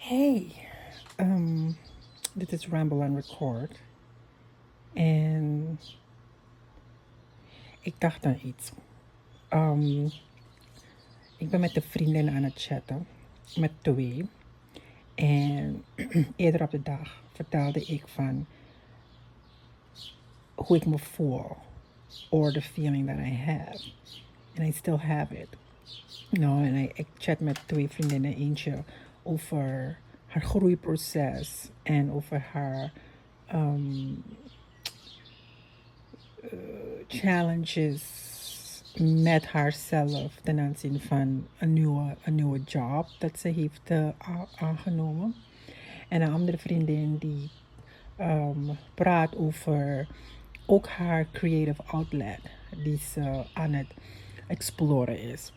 Hey, dit is Ramble Record. En ik dacht aan iets. Um, ik ben met de vriendin aan het chatten, met twee. En eerder op de dag vertelde ik van hoe ik me voel. Or the feeling that I have. And I still have it. En ik chat met twee vriendinnen. Eentje over haar groeiproces. En over haar challenges met haarzelf ten aanzien van een nieuwe job dat ze heeft aangenomen. En een andere vriendin die praat over ook haar creative outlet die ze aan het exploren is.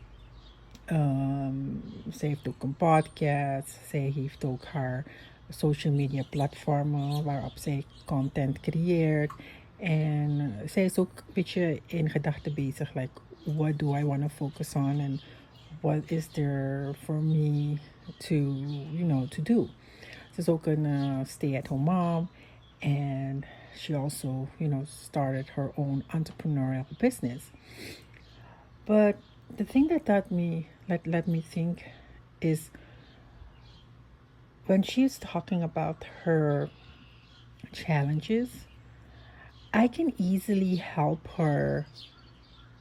Ze heeft ook een podcast. Zij heeft ook haar social media platformen waarop zij content creëert. En zij is ook een beetje in gedachten bezig. Like, what do I want to focus on? And what is there for me to do? Ze is ook een stay-at-home mom. And she also, started her own entrepreneurial business. But the thing that let me think is when she's talking about her challenges, I can easily help her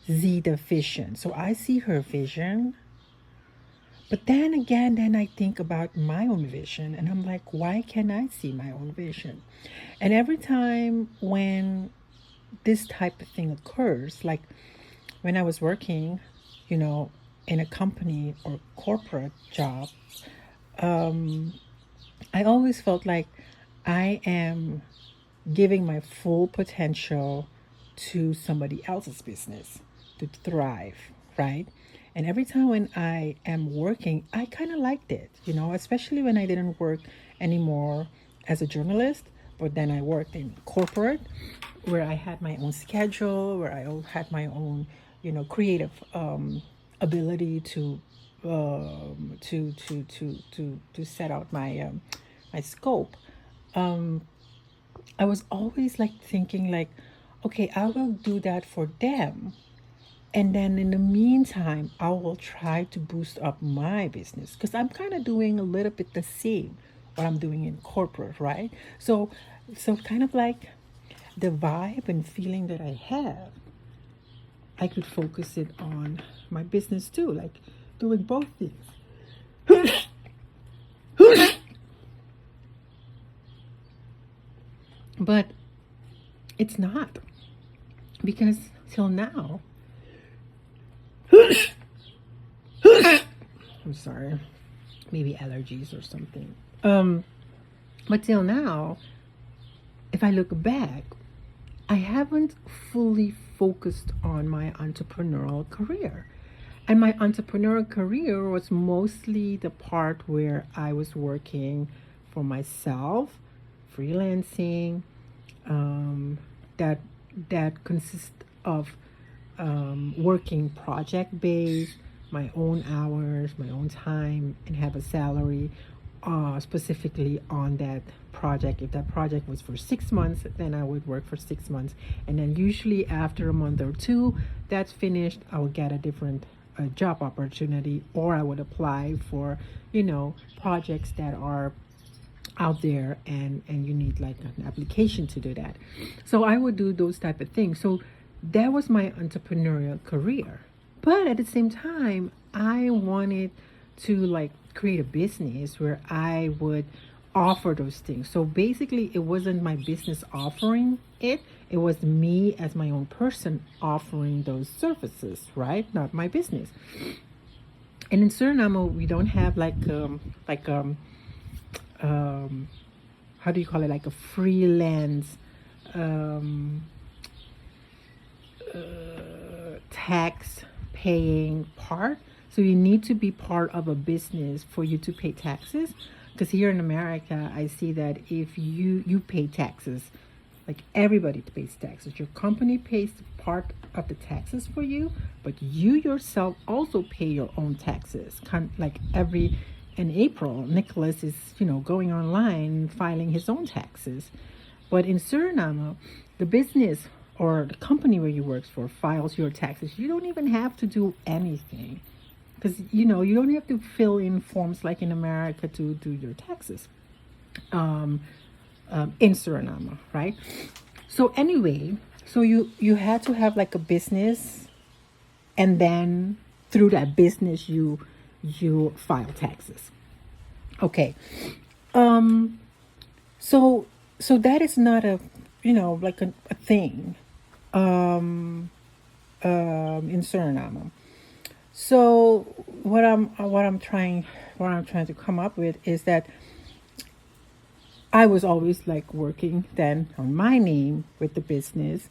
see the vision. So I see her vision, but then again, then I think about my own vision and I'm like, why can't I see my own vision? And every time when this type of thing occurs, like when I was working, in a company or corporate job, I always felt like I am giving my full potential to somebody else's business to thrive, right? And every time when I am working, I kind of liked it, especially when I didn't work anymore as a journalist, but then I worked in corporate where I had my own schedule, where I had my own, creative ability to set out my scope. I was always like thinking like, okay, I will do that for them. And then in the meantime, I will try to boost up my business because I'm kind of doing a little bit the same what I'm doing in corporate, right? So kind of like the vibe and feeling that I have, I could focus it on my business too, like doing both things. But it's not because till now, I'm sorry, maybe allergies or something. But till now, if I look back, I haven't fully focused on my entrepreneurial career. And my entrepreneurial career was mostly the part where I was working for myself, freelancing, that consists of working project based, my own hours, my own time, and have a salary specifically on that project. If that project was for 6 months, then I would work for 6 months. And then usually after a month or two, that's finished, I would get a different job opportunity, or I would apply for, projects that are out there and you need like an application to do that. So I would do those type of things. So that was my entrepreneurial career. But at the same time, I wanted to like create a business where I would offer those things. So basically, it wasn't my business offering it. It was me as my own person offering those services, right? Not my business. And in Suriname, we don't have how do you call it? Like a freelance tax paying part. So you need to be part of a business for you to pay taxes. Because here in America, I see that if you pay taxes, like everybody pays taxes. Your company pays part of the taxes for you, but you yourself also pay your own taxes. Like in April, Nicholas is, going online filing his own taxes. But in Suriname, the business or the company where you work for files your taxes. You don't even have to do anything because, you don't have to fill in forms like in America to do your taxes um, in Suriname, right? So anyway, so you had to have like a business, and then through that business you file taxes. Okay. Um so so that is not a like a thing um in Suriname. So what I'm trying to come up with is that I was always like working then on my name with the business,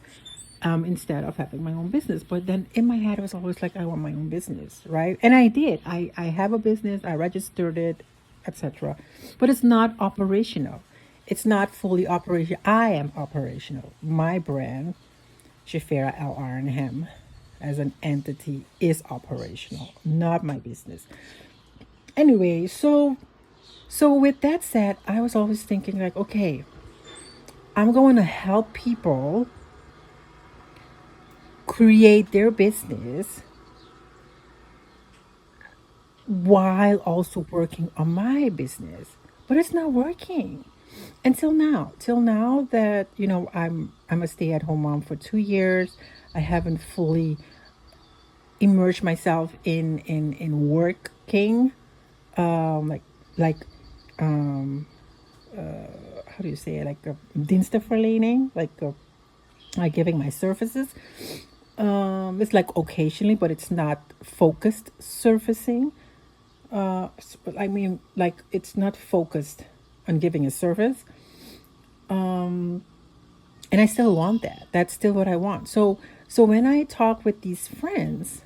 instead of having my own business. But then in my head, it was always like, I want my own business, right? And I did. I have a business, I registered it, etc. But it's not operational. It's not fully operational. I am operational. My brand, Shafira LR and Hem, as an entity, is operational, not my business. Anyway, so with that said, I was always thinking like, okay, I'm going to help people create their business while also working on my business. But it's not working until now. Till now that, I'm a stay-at-home mom for 2 years. I haven't fully immersed myself in working, like like um how do you say it, like a dienstenverlening, like giving my services. It's like occasionally, but it's not focused surfacing. I mean, like it's not focused on giving a service. And I still want that. That's still what I want. So when I talk with these friends,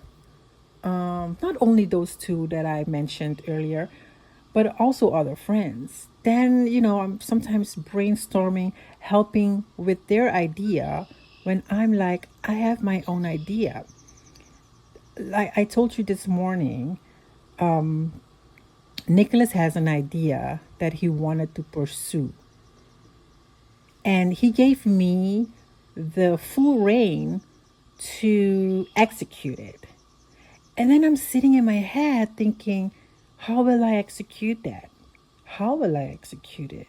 not only those two that I mentioned earlier, but also other friends, then I'm sometimes brainstorming, helping with their idea when I'm like, I have my own idea. Like I told you this morning, Nicholas has an idea that he wanted to pursue. And he gave me the full reign to execute it. And then I'm sitting in my head thinking, how will I execute that? How will I execute it?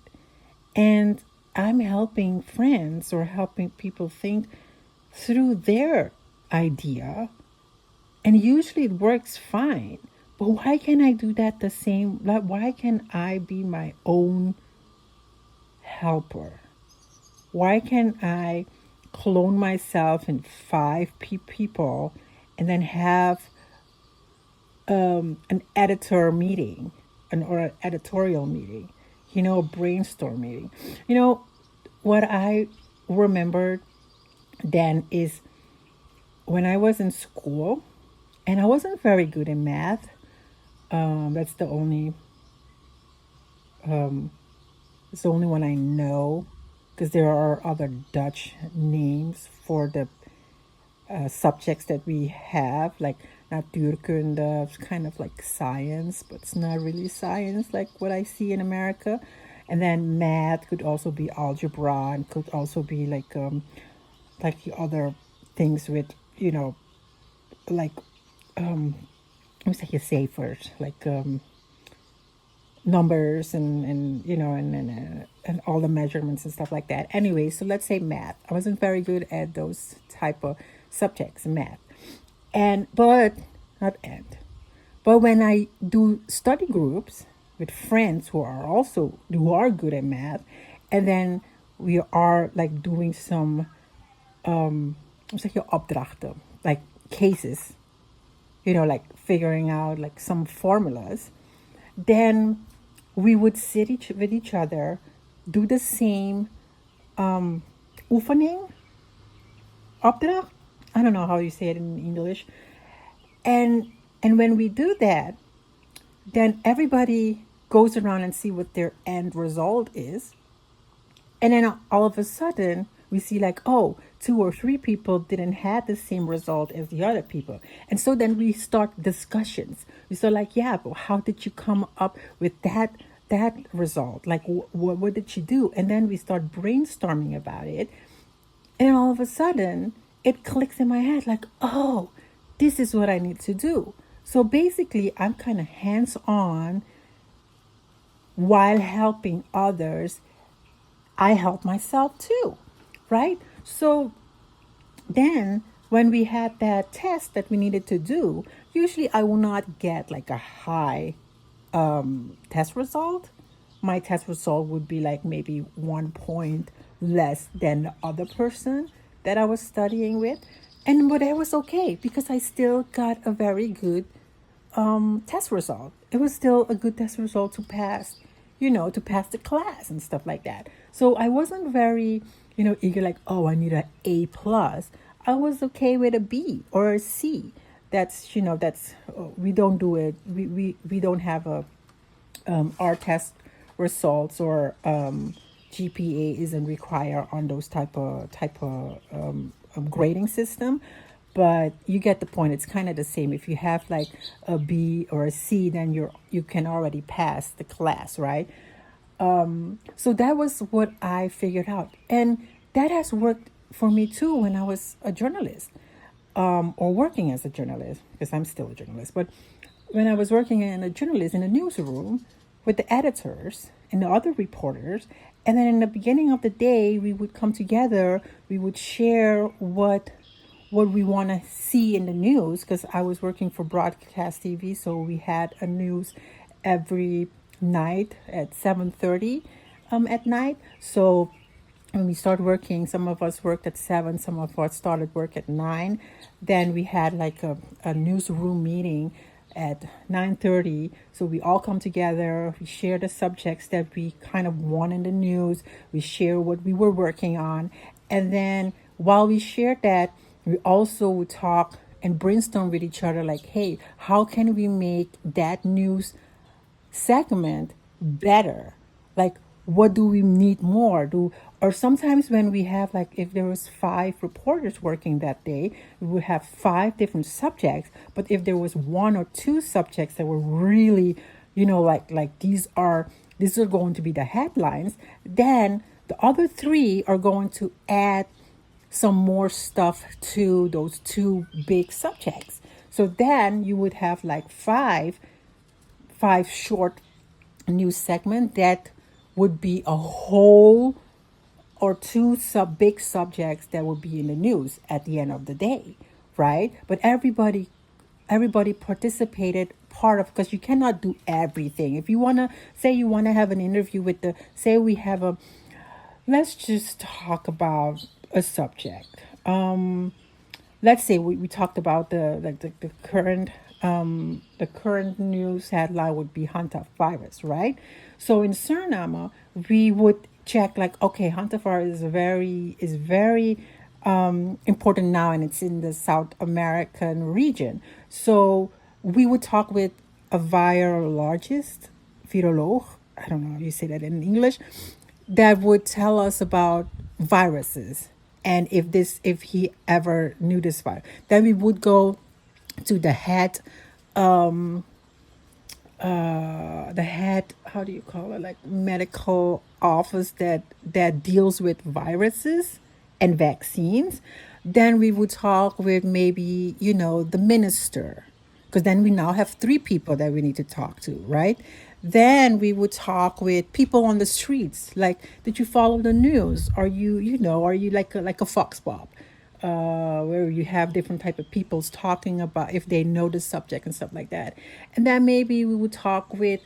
And I'm helping friends or helping people think through their idea. And usually it works fine. But why can't I do that the same? Like, why can I be my own helper? Why can't I clone myself in five people and then have an editor meeting, or an editorial meeting, a brainstorm meeting? What I remembered then is when I was in school, and I wasn't very good in math. That's the only it's the only one I know, because there are other Dutch names for the subjects that we have, like natuurkunde. It's kind of like science, but it's not really science like what I see in America. And then math could also be algebra, and could also be like the other things with, like let me say you say first, like numbers and all the measurements and stuff like that. Anyway, so let's say math. I wasn't very good at those type of subjects, math, and but not and but when I do study groups with friends who are good at math, and then we are like doing some zeg je opdrachten, like cases, like figuring out like some formulas, then we would sit with each other, do the same oefening, opdracht. I don't know how you say it in English. And when we do that, then everybody goes around and see what their end result is. And then all of a sudden, we see like, oh, two or three people didn't have the same result as the other people. And so then we start discussions. We start like, yeah, but how did you come up with that result? Like, what did you do? And then we start brainstorming about it. And all of a sudden, it clicks in my head like, oh, this is what I need to do. So basically, I'm kind of hands on while helping others. I help myself too, right? So then when we had that test that we needed to do, usually I will not get like a high test result. My test result would be like maybe 1 point less than the other person that I was studying with. And but it was okay because I still got a very good test result. It was still a good test result to pass, to pass the class and stuff like that. So I wasn't very, eager like, oh, I need an A plus. I was okay with a B or a C. That's we don't do it. We don't have a our test results or GPA isn't required on those type of grading system. But you get the point. It's kind of the same. If you have like a B or a C, then you can already pass the class, right? So that was what I figured out, and that has worked for me too when I was a journalist, or working as a journalist, because I'm still a journalist. But when I was working in a journalist in a newsroom with the editors and the other reporters, and then in the beginning of the day, we would come together. We would share what we want to see in the news, because I was working for broadcast TV, so we had a news every night at 7:30 at night. So when we started working, some of us worked at 7, some of us started work at 9. Then we had like a newsroom meeting at 9:30. So we all come together, we share the subjects that we kind of want in the news, we share what we were working on, and then while we shared that, we also would talk and brainstorm with each other like, hey, how can we make that news segment better? Like, what do we need more? Or sometimes when we have like, if there was 5 reporters working that day, we would have 5 different subjects. But if there was 1 or 2 subjects that were really, like these are going to be the headlines, then the other 3 are going to add some more stuff to those 2 big subjects. So then you would have like five short news segment that would be a whole or 2 big subjects that would be in the news at the end of the day, right? But everybody participated part of, because you cannot do everything. If you want to say you want to have an interview with say we have let's just talk about a subject. Let's say we talked about the current news headline would be hantavirus, right? So in Suriname, we would check like, okay, hantavirus is very important now, and it's in the South American region. So we would talk with a virologist, I don't know how you say that in English, that would tell us about viruses, and if he ever knew this virus. Then we would go to the head, how do you call it, like medical office that deals with viruses and vaccines. Then we would talk with maybe the minister, because then we now have 3 people that we need to talk to, right? Then we would talk with people on the streets, like, did you follow the news? Are you like a fox pop, where you have different type of peoples talking about if they know the subject and stuff like that. And then maybe we would talk with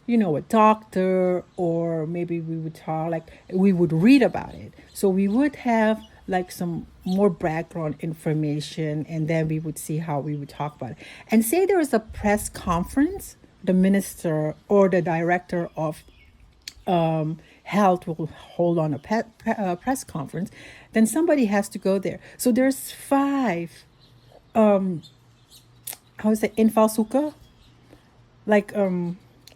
a doctor, or maybe we would talk, like, we would read about it. So we would have like some more background information, and then we would see how we would talk about it. And say there is a press conference, the minister or the director of health will hold on a press conference, then somebody has to go there. So there's 5, how is it, invalshoeken, like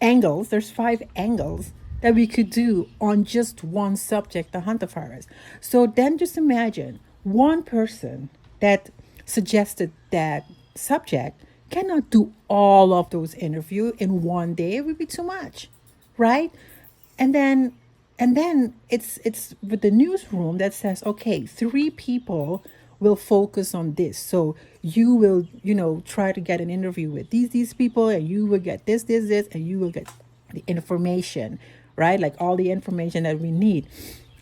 angles. There's 5 angles that we could do on just one subject, the hantavirus. So then just imagine one person that suggested that subject cannot do all of those interviews in one day. It would be too much, right? And then it's with the newsroom that says, okay, three people will focus on this. So you will, try to get an interview with these people, and you will get this, and you will get the information, right? Like all the information that we need.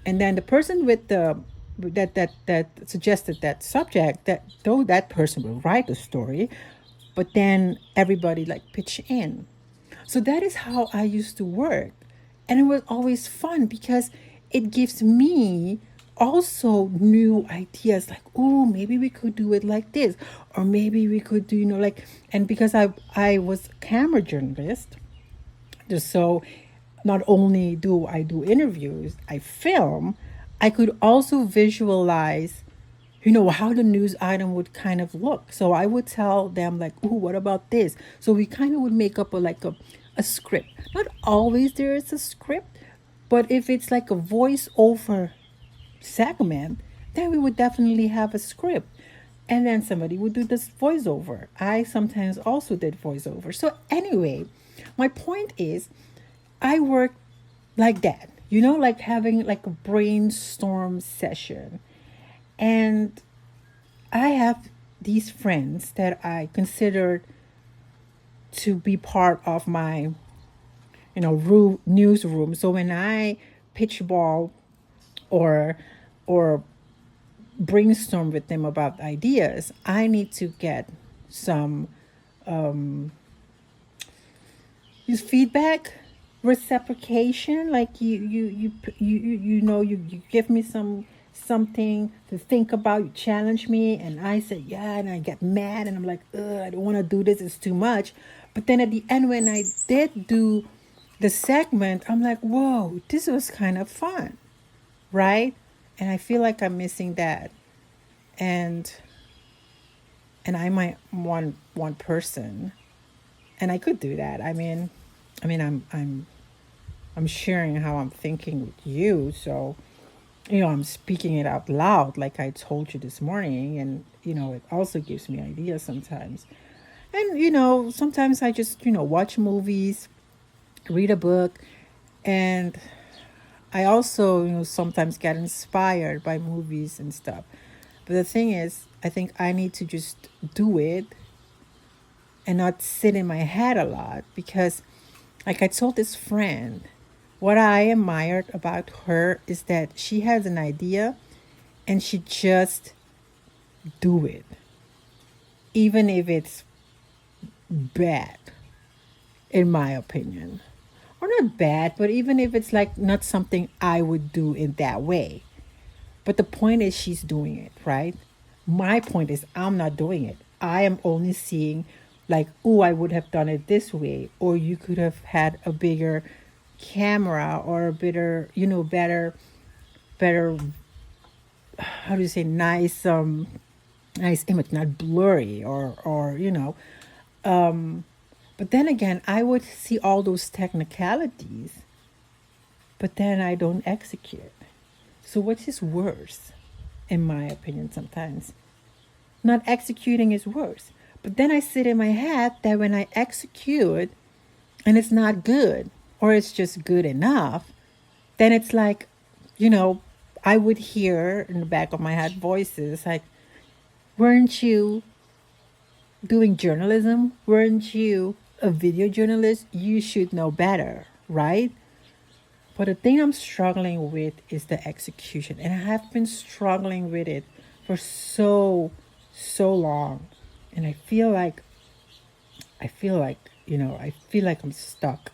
And then the person with the that suggested that subject, that though that person will write the story, but then everybody like pitch in. So that is how I used to work. And it was always fun because it gives me also new ideas, like, oh, maybe we could do it like this, or maybe we could do, like, and because I was a camera journalist, just so not only do I do interviews, I film, I could also visualize, how the news item would kind of look. So I would tell them like, "Oh, what about this?" So we kind of would make up a script. Not always there is a script, but if it's like a voiceover segment, then we would definitely have a script. And then somebody would do this voiceover. I sometimes also did voiceover. So anyway, my point is I work like that, like having like a brainstorm session. And I have these friends that I considered to be part of my, newsroom. So when I pitch ball or or brainstorm with them about ideas, I need to get some use feedback, reciprocation. Like you give me something to think about, you challenge me, and I say yeah, and I get mad, and I'm like, ugh, I don't want to do this, it's too much. But then at the end, when I did do the segment, I'm like, whoa, this was kind of fun, right? And I feel like I'm missing that. and and I might one person, and I could do that. I'm sharing how I'm thinking with you. So, I'm speaking it out loud, like I told you this morning. And, it also gives me ideas sometimes. And, sometimes I just, watch movies, read a book, and I also, sometimes get inspired by movies and stuff. But the thing is, I think I need to just do it and not sit in my head a lot, because like I told this friend, what I admired about her is that she has an idea and she just do it, even if it's bad, in my opinion. Or not bad, but even if it's like not something I would do in that way. But the point is she's doing it, right? My point is I'm not doing it. I am only seeing like, oh, I would have done it this way, or you could have had a bigger camera, or a better, better, how do you say, nice image, not blurry, or but then again, I would see all those technicalities, but then I don't execute. So which is worse, in my opinion, sometimes? Not executing is worse. But then I sit in my head that when I execute and it's not good, or it's just good enough, then it's like, you know, I would hear in the back of my head voices like, weren't you doing journalism? Weren't you a video journalist? You should know better, right? But the thing I'm struggling with is the execution. And I have been struggling with it for so long. And I feel like I'm stuck.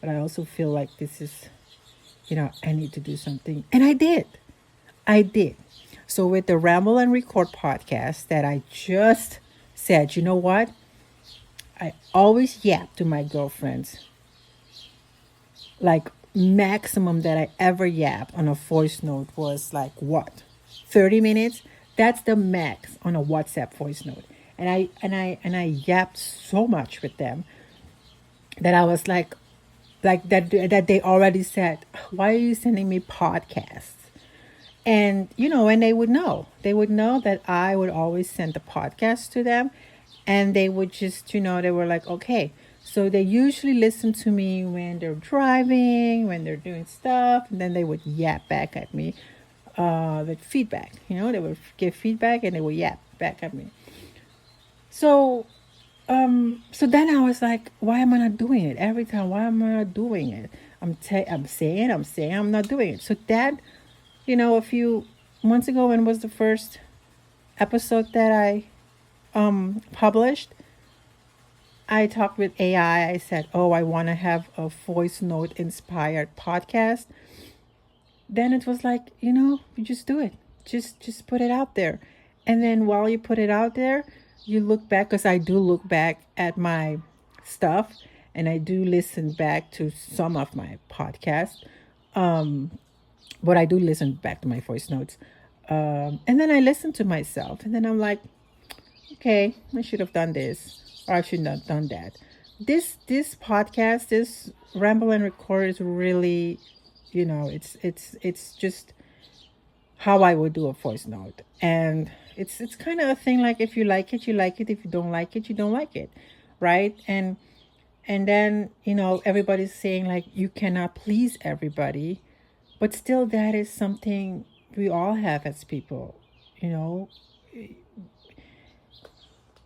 But I also feel like this is, I need to do something. And I did. I did. So with the Ramble and Record podcast that I just said, you know what? I always yap to my girlfriends. Like maximum that I ever yap on a voice note was like what? 30 minutes? That's the max on a WhatsApp voice note. And I yapped so much with them that I was like that they already said, why are you sending me podcasts? And, and they would know that I would always send the podcast to them. And they would just, they were like, okay. So they usually listen to me when they're driving, when they're doing stuff. And then they would yap back at me with feedback. They would give feedback and they would yap back at me. So so then I was like, why am I not doing it every time? Why am I not doing it? I'm saying I'm not doing it. So that, a few months ago, when was the first episode that I published, I talked with AI. I said, oh, I want to have a voice note inspired podcast. Then it was like, you just do it. Just put it out there. And then while you put it out there, you look back, because I do look back at my stuff, and I do listen back to some of my podcasts. But I do listen back to my voice notes. And then I listen to myself, and then I'm like, okay, I should have done this, or I should not have done that. This podcast, this Ramble and Record, is really, it's just how I would do a voice note. And it's kind of a thing, like, if you like it, you like it. If you don't like it, you don't like it. Right? And then, everybody's saying, like, you cannot please everybody. But still, that is something we all have as people. You know,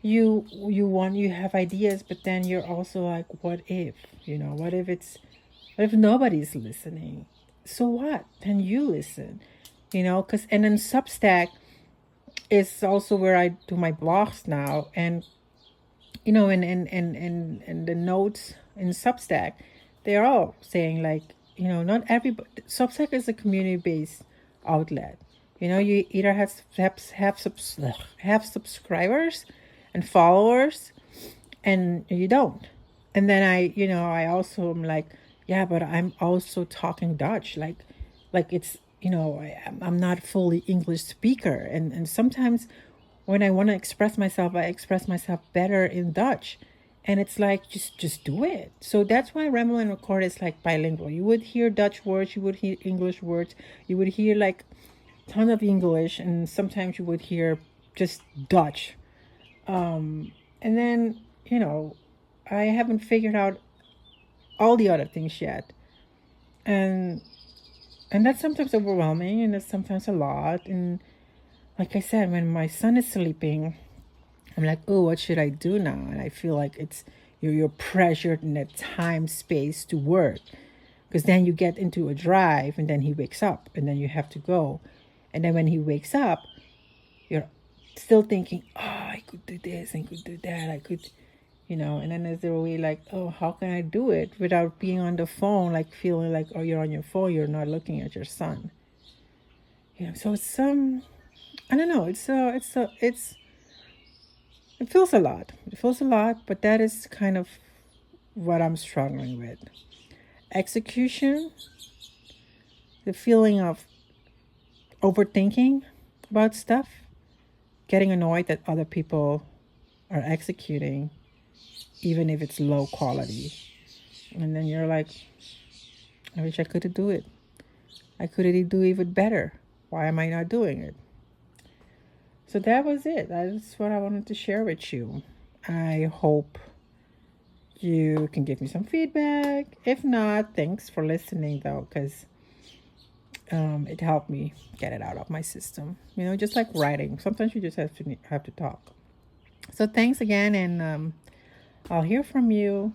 you have ideas, but then you're also like, what if? What if nobody's listening? So what? Then you listen. Because, and then Substack is also where I do my blogs now. And and the notes in Substack, they're all saying, like, not everybody. Substack is a community-based outlet. You either have subscribers and followers, and you don't. And then I also am like, yeah, but I'm also talking Dutch, like it's, I'm not fully English speaker, and sometimes when I want to express myself, I express myself better in Dutch. And it's like, just do it. So that's why Ramble and Record is like bilingual. You would hear Dutch words, you would hear English words, you would hear like ton of English, and sometimes you would hear just Dutch. And then, I haven't figured out all the other things yet. And that's sometimes overwhelming, and it's sometimes a lot. And like I said, when my son is sleeping, I'm like, oh, what should I do now? And I feel like you're pressured in that time space to work, because then you get into a drive, and then he wakes up, and then you have to go. And then when he wakes up, you're still thinking, oh, I could do this, I could do that, I could, and then there's a way like, oh, how can I do it without being on the phone, like feeling like, oh, you're on your phone, you're not looking at your son. So it's I don't know, it feels a lot. It feels a lot, but that is kind of what I'm struggling with. Execution, the feeling of overthinking about stuff, getting annoyed that other people are executing, even if it's low quality. And then you're like, I wish I could do it. I could do even better. Why am I not doing it? So that was it. That's what I wanted to share with you. I hope you can give me some feedback. If not, thanks for listening, though, because it helped me get it out of my system. Just like writing. Sometimes you just have to talk. So thanks again, and I'll hear from you.